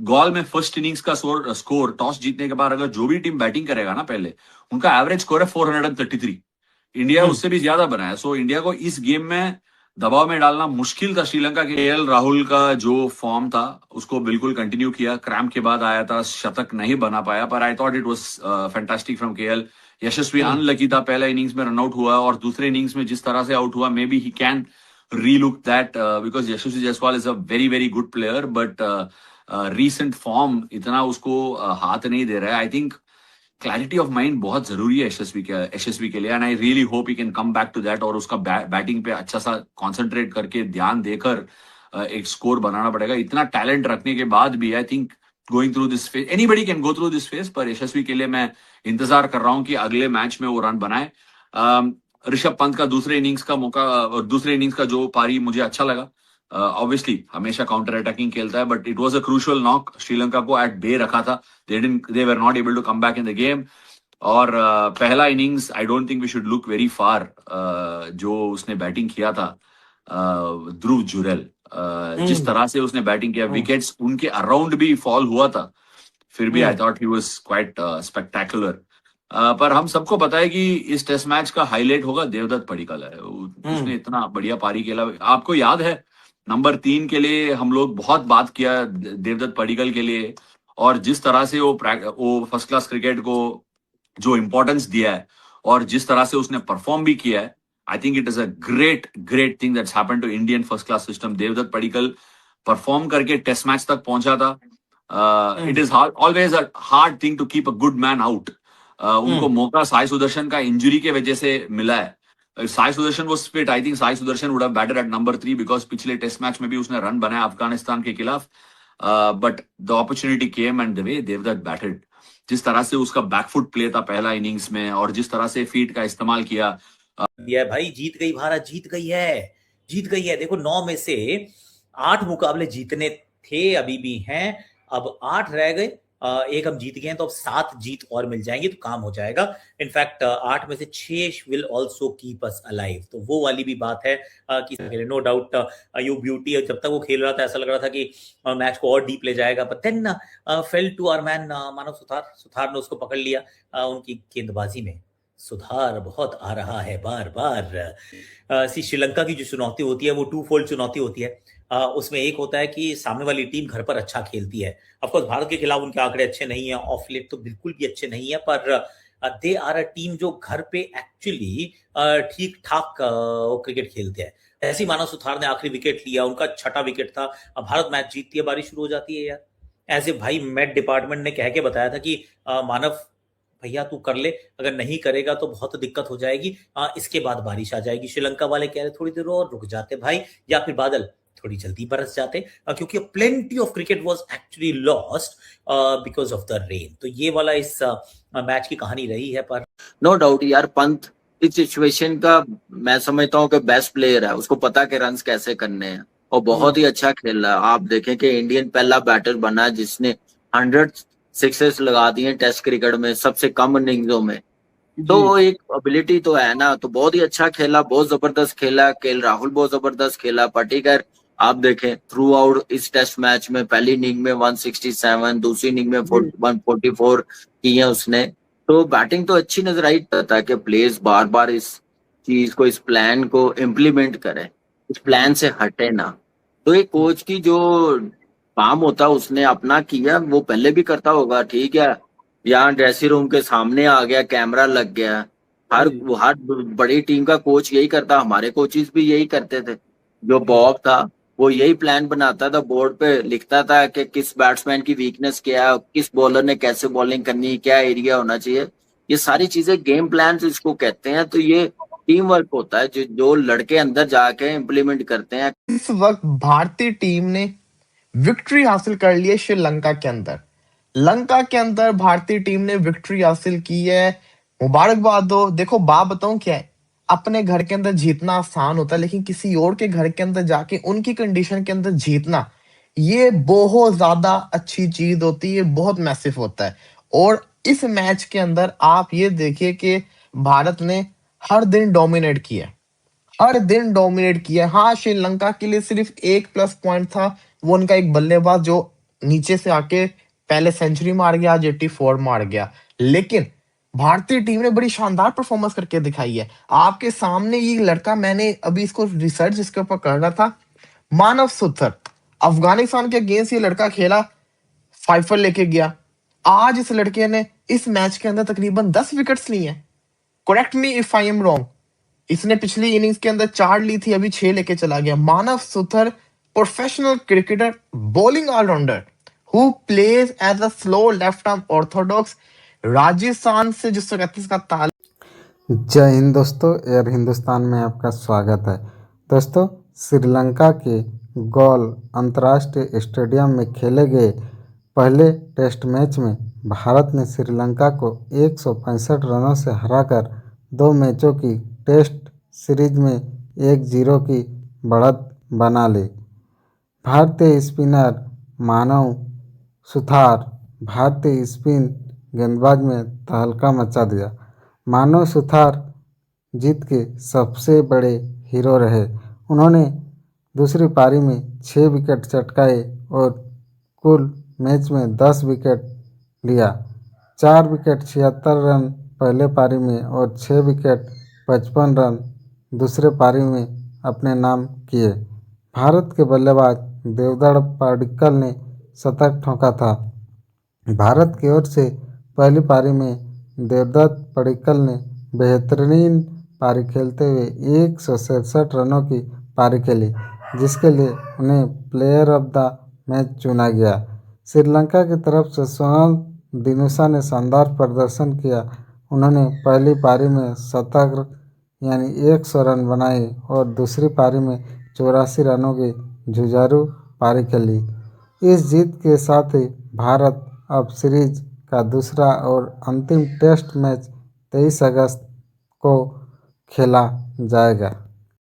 Gall में first innings का score toss जीतने के बाद अगर जो भी टीम बैटिंग करेगा ना पहले, उनका एवरेज स्कोर है 433। इंडिया हम्म। उससे भी ज्यादा बनाया। सो इंडिया को इस गेम में दबाव में डालना मुश्किल था श्रीलंका के। केएल राहुल का जो फॉर्म था उसको बिल्कुल कंटिन्यू किया। क्रैम्प के बाद आया था, शतक नहीं बना पाया, पर I thought it was fantastic from KL. Yashasvi hmm. Unlucky था, पहला इनिंग्स में रनआउट हुआ और दूसरे इनिंग्स में जिस तरह से आउट हुआ, maybe he can relook that because Yashasvi Jaiswal is a very very good player, but recent form इतना उसको हाथ नहीं दे रहा है। I think clarity of mind बहुत जरूरी है यशस्वी के लिए, and I really hope he can come back to that. और उसका बैटिंग पे अच्छा सा कॉन्सेंट्रेट करके ध्यान देकर एक स्कोर बनाना पड़ेगा। इतना टैलेंट रखने के बाद भी I think going through this phase, anybody can go through this phase, पर यशस्वी के लिए मैं इंतजार कर रहा हूं कि अगले मैच में वो रन बनाए। ऋषभ पंत का दूसरे इनिंग्स का मौका और दूसरे इनिंग्स का जो पारी मुझे अच्छा लगा। ऑब्वियसली हमेशा काउंटर अटैकिंग खेलता है, but it was a crucial knock, Sri Lanka को एट बे रखा था। They were not able to come back in the game. और पहला innings I don't think we should look very far, जो उसने बैटिंग किया था ध्रुव जुरैल, जिस हम्म। तरह से उसने बैटिंग किया, हम्म। विकेट्स उनके अराउंड भी फॉल हुआ था, फिर भी I hmm. Thought he was quite spectacular. पर हम सबको पता है कि इस टेस्ट मैच का हाईलाइट होगा देवदत्त पडिक्कल है। हम्म। उसने इतना बढ़िया पारी खेला। आपको याद है नंबर 3 के लिए हम लोग बहुत बात किया देवदत्त पडिक्कल के लिए, और जिस तरह से वो फर्स्ट क्लास क्रिकेट को जो इंपॉर्टेंस दिया है और जिस तरह से उसने परफॉर्म भी किया है, I think it is a great great thing that's happened to Indian first class system. Devdutt Padikkal perform करके टेस्ट मैच तक पहुंचा था। It hmm. Is always a hard thing to keep a good man out. उनको hmm. मौका साई सुदर्शन का injury के वजह से मिला है। साई सुदर्शन वो fit, I think Sai Sudharsan would have batted at number 3, because पिछले टेस्ट मैच में भी उसने रन बनाया अफगानिस्तान के खिलाफ। But the opportunity came and the way Devdutt batted, जिस तरह से उसका बैकफुट प्ले था पहला इनिंग्स में और जिस तरह से फीट का इस्तेमाल किया। दिया है भाई, जीत गई भारत, जीत गई है, जीत गई है। देखो 9 में से 8 मुकाबले जीतने थे, अभी भी हैं, अब 8 रह गए। एक हम जीत गए हैं, तो अब 7 जीत और मिल जाएंगी तो काम हो जाएगा। इनफैक्ट 8 में से 6 will also keep us alive, तो वो वाली भी बात है कि नो डाउट यू ब्यूटी, जब तक वो खेल रहा था ऐसा लग रहा था कि मैच को और डीप ले जाएगा, but then fail to our man Manav Suthar ने उसको पकड़ लिया। उनकी गेंदबाजी में सुधार बहुत आ रहा है बार बार। सी श्रीलंका की जो चुनौती होती है वो टू फोल्ड चुनौती होती है। उसमें एक होता है कि सामने वाली टीम घर पर अच्छा खेलती है। ऑफकोर्स भारत के खिलाफ उनके आंकड़े अच्छे नहीं है, ऑफ लेट तो बिल्कुल भी अच्छे नहीं है, पर दे आर अ टीम जो घर पे एक्चुअली ठीक ठाक क्रिकेट खेलते हैं। ऐसी मानव सुथार ने आखिरी विकेट लिया, उनका छठा विकेट था। अब भारत मैच जीतती है, बारिश शुरू हो जाती है यार। ऐसे भाई मेट डिपार्टमेंट ने कह के बताया था कि मानव भैया तू कर ले, अगर नहीं करेगा तो बहुत दिक्कत हो जाएगी, इसके बाद बारिश आ जाएगी। श्रीलंका वाले कह रहे थोड़ी देर और रुक जाते भाई, या फिर बादल थोड़ी जल्दी बरस जाते, क्योंकि plenty of cricket was actually lost because of the rain. तो ये वाला इस मैच की कहानी रही है। पर नो डाउट यार, पंत इस सिचुएशन का मैं समझता हूँ कि बेस्ट प्लेयर है, उसको पता के रन कैसे करने हैं और बहुत ही अच्छा खेल रहा है। आप देखें कि इंडियन पहला बैटर बना है जिसने 100 सिक्सेस लगा दिए टेस्ट क्रिकेट में सबसे कम इनिंग्सों में। तो वो एक एबिलिटी तो है ना, तो बहुत ही अच्छा खेला, बहुत जबरदस्त खेला। केएल राहुल बहुत जबरदस्त खेला। पटिकर आप देखें थ्रू आउट इस टेस्ट मैच में पहली इनिंग में 167, दूसरी इनिंग में 144 किए उसने। तो बैटिंग तो अच्छी नजर आई, ताकि प्लेयर्स बार बार इस चीज को, इस प्लान को इम्प्लीमेंट करें, इस प्लान से हटे ना। तो एक कोच की जो काम होता है उसने अपना किया, वो पहले भी करता होगा, ठीक है। यहाँ ड्रेसिंग रूम के सामने आ गया, कैमरा लग गया। हर बड़ी टीम का कोच यही करता, हमारे कोचेस भी यही करते थे। जो बॉब था वो यही प्लान बनाता था, बोर्ड पे लिखता था कि किस बैट्समैन की वीकनेस क्या है, किस बॉलर ने कैसे बॉलिंग करनी है, क्या एरिया होना चाहिए। ये सारी चीजें गेम प्लान इसको कहते हैं। तो ये टीम वर्क होता है जो लड़के अंदर जाके इम्प्लीमेंट करते हैं। इस वक्त भारतीय टीम ने विक्ट्री हासिल कर ली है श्रीलंका के अंदर। लंका के अंदर भारतीय टीम ने विक्ट्री हासिल की है, मुबारकबाद हो। देखो बात बताऊं क्या है, अपने घर के अंदर जीतना आसान होता है, लेकिन किसी और के घर के अंदर जाके उनकी कंडीशन के अंदर जीतना, ये बहुत ज्यादा अच्छी चीज होती है, बहुत मैसिव होता है। और इस मैच के अंदर आप ये देखिए कि भारत ने हर दिन डोमिनेट किया, हर दिन डोमिनेट किया। हाँ, श्रीलंका के लिए सिर्फ एक प्लस पॉइंट था, वो उनका एक बल्लेबाज जो नीचे से आके पहले सेंचुरी मार गया, आज 84 मार गया। लेकिन भारतीय टीम ने बड़ी शानदार परफॉर्मेंस करके दिखाई है। आपके सामने ये लड़का, मैंने अभी इसको रिसर्च इसके ऊपर कर रहा था, मानव सुथर, अफगानिस्तान के अगेंस्ट ये लड़का खेला, 5 लेके गया। आज इस लड़के ने इस मैच के अंदर तकरीबन 10 विकेट्स ली हैं। Correct me if I am wrong. इसने पिछली इनिंग्स के अंदर 4 ली थी, अभी 6 लेके चला गया। Manav Suthar, professional cricketer, bowling allrounder who plays as a slow left arm orthodox, Rajasthan से जिससे 31 का ताल। जय हिंद दोस्तों, एयर हिंदुस्तान में आपका स्वागत है। दोस्तों, श्रीलंका के गौल अंतर्राष्ट्रीय स्टेडियम में खेले गए पहले टेस्ट मैच में भारत ने श्रीलंका को 165 रनों से हराकर 2 मैचों की टेस्ट सीरीज में 1-0 की बढ़त बना ली। भारतीय स्पिनर मानव सुथार भारतीय स्पिन गेंदबाज में तहलका मचा दिया। मानव सुथार जीत के सबसे बड़े हीरो रहे। उन्होंने दूसरी पारी में 6 विकेट चटकाए और कुल मैच में 10 विकेट लिया। 4 विकेट 76 रन पहले पारी में और 6 विकेट 55 रन दूसरे पारी में अपने नाम किए। भारत के बल्लेबाज देवदत्त पडिक्कल ने शतक ठोका था। भारत की ओर से पहली पारी में देवदत्त पडिक्कल ने बेहतरीन पारी खेलते हुए 167 रनों की पारी खेली, जिसके लिए उन्हें प्लेयर ऑफ द मैच चुना गया। श्रीलंका की तरफ से सोनल दिनुशा ने शानदार प्रदर्शन किया। उन्होंने पहली पारी में शतक यानी 100 रन बनाए और दूसरी पारी में 84 रनों की जुझारू पारी खेली। इस जीत के साथ ही भारत अब सीरीज का दूसरा और अंतिम टेस्ट मैच 23 अगस्त को खेला जाएगा।